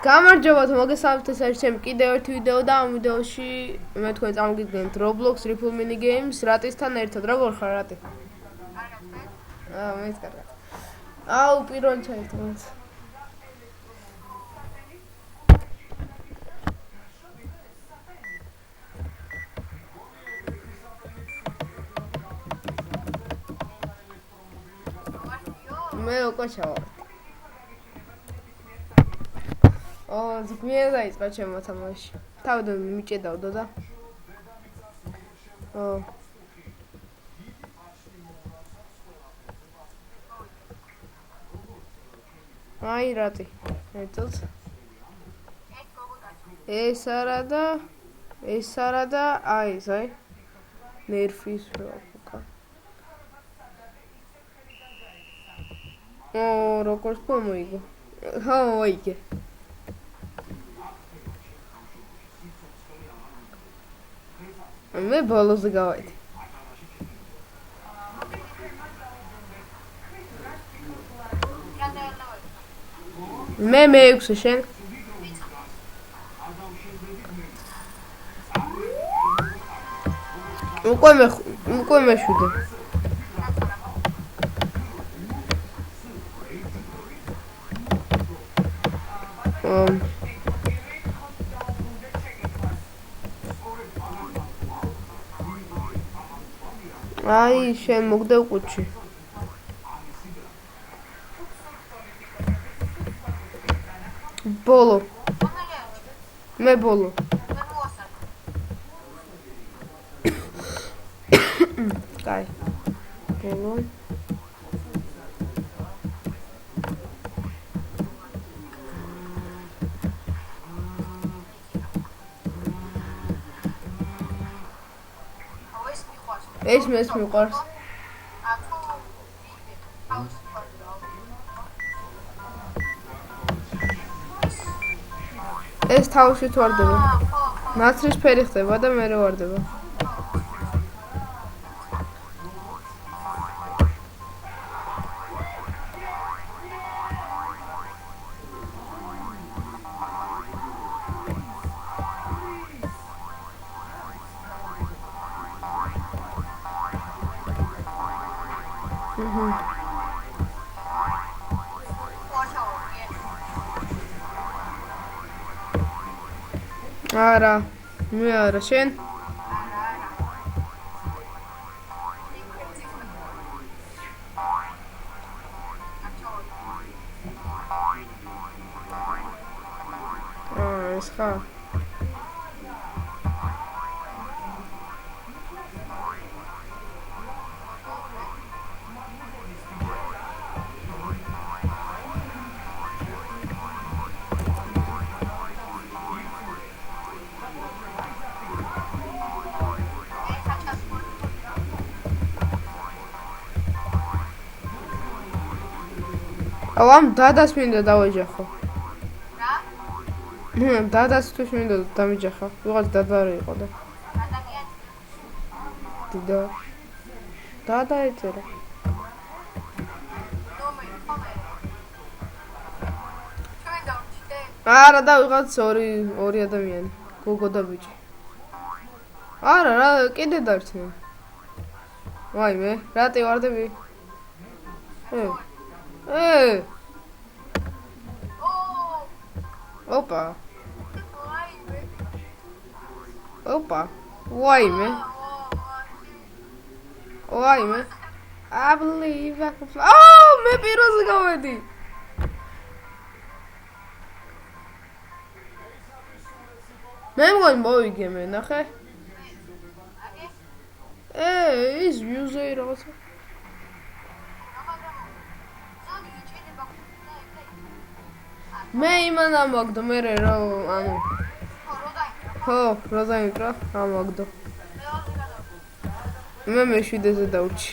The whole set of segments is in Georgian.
გამარჯობა თუ მოგესალმებით, ეს არის ჩემი კიდევ ერთი ვიდეო და ამ ვიდეოში მე თქვენ წამოგიდგენთ Roblox Ripple Mini Games რატისთან ერთად. როგორ ხარ რატი? მეც კარგად. აუ, პირველ ჩაერთვით. მე უკვე ჩავარ. ზგმიერ დაიწყო ჩემო თამაში. თავიდან მიჭედავდო და. აი რატი. ერთად. ეს არა და აი ეს აი. ნერფის ვაფუკა. როგორც მომიგო. მოიგე. მე ბოლოზე გავაიდე. მე მეექვსე შენ. უკვე მეშვიდე. აი შენ მოგდევ ყუთში. ბოლო. მე ბოლო. კაი. ბოლო. ეს მეც მიყვარს. ეს თავშით ვარდება. ნაცრის ფერი ხდება და მე ვარდება. არა, მე არა, შენ? ეს ხა? ამ დადას მინდა დავეჯახო. რა? დადას თუ მინდა დამეჯახო. ვიღაც დადა არ იყო და. დიდა. დადა ეწერა. არა და ვიღაც ორი ადამიანი. გოგო და ბიჭი. არა რა კიდე დარჩნენ. ვაიმე, რატი ვარდები? Opa. Why, man? I believe I can fly. Oh, maybe it was already. Man, one boy came in, okay? Hey, it's music also. მე იმან ამოგდო მე რა ანუ ხო როზა იმკრა ამოგდო მე მეშვიდეზე დავჭი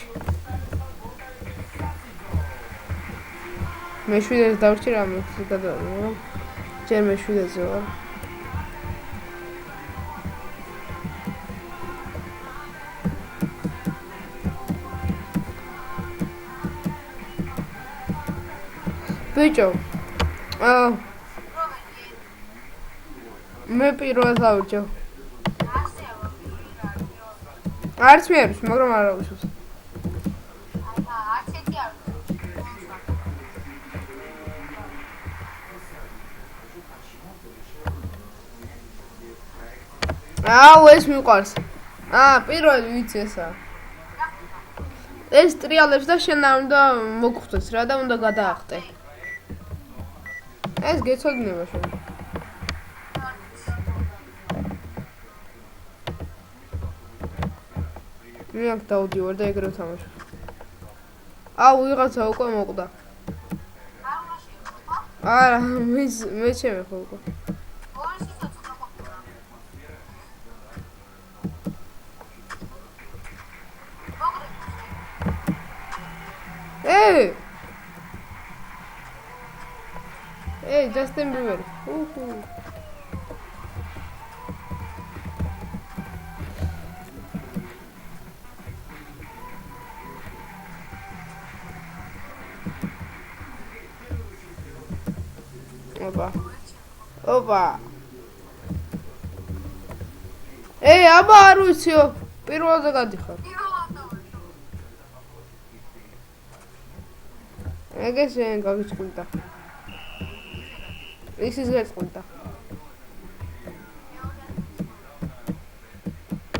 მეშვიდეზე დავჭი რა მეცი გადავიღო ჯერ მეშვიდეზე ვარ ბიჭო მე პირველად ავირჩევ. არც მე არის, მაგრამ არ ავიშოს. აუ ეს მიყვარს. პირველი ვიცი ესა. ეს ტრიალებს და შენ არ უნდა მოგხვდეს რა და უნდა გადაახტე. ეს გეცოდინება შენ. მე აქ დავდივარ და ეგრე ვთამაშობ. აუ ვიღაცა უკვე მოკვდა. არა, მე ჩემი ხო უკვე. Hey, Justin Bieber. Opa. Hey, აბა არ ვიციო. პირველზე გადიხარ. ეგე შენ გაგიწყუნდა. ის გეწყუნდა.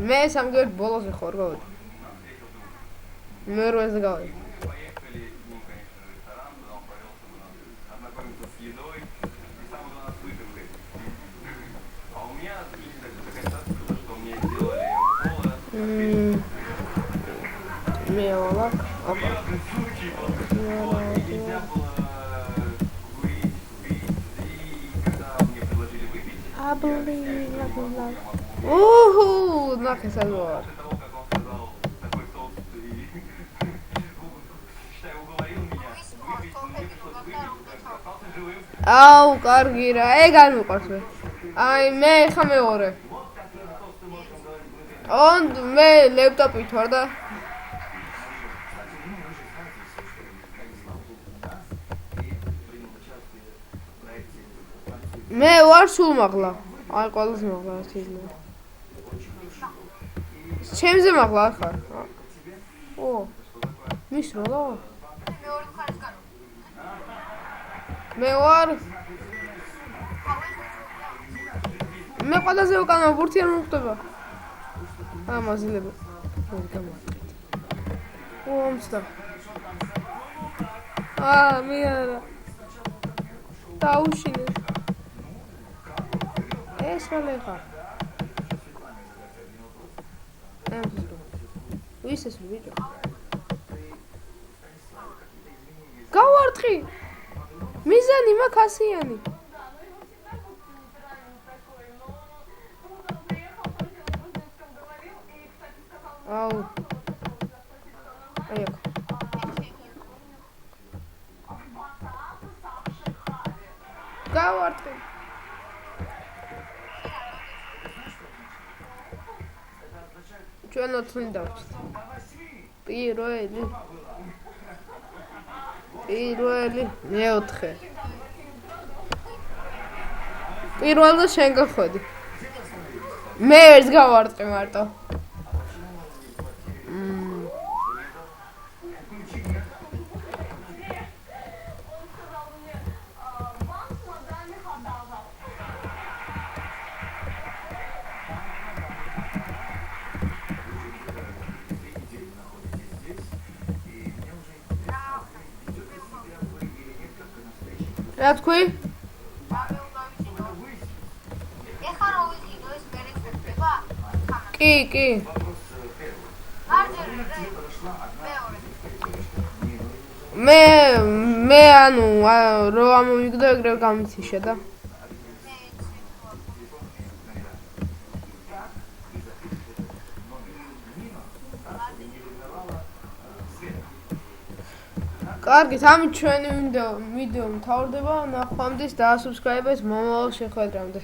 მე სამგერ ბოლოზე ხარ გავედი. მე როეზე გავედი. მე ола. Нахуй сальвар. Ау, კარგი რა, ეგ არ მიყვარს მე. აი, მე ხა მეორე. მე ლეპტოპით ვარ და მე ვარ სულ მაღლა. აი, ყველაზე მაღლა შეიძლება. ჩემზე მაღლა არ ხარ. ო. მის როლა? მე ვარ. მე ყველაზე უკანა ბურთი არ მომხდება. მაზილები. ო, მომსდა. მე არა. დაუშინე. ეს რა ხარ? ვის ეს ვიდეო? გავარტყი. მიზანი მაქასიანი. აუ. აი. გავარტყი. ჩვენ ოთხი დავჭით. პირველი, მეოთხე. პირველზე შენ გახვედი. მე ერთს გავარტყი მარტო. რა თქვი? ეხლა რო ვიყიდო ეს პერექსტება? კი. მე ანუ რო ამოვიგდო ეგრევე გამიციშა და კარგით, ამით ჩვენი ვიდეო მთავრდება. ნახვამდის და subscribe-ს მომავალ შეხვედრამდე.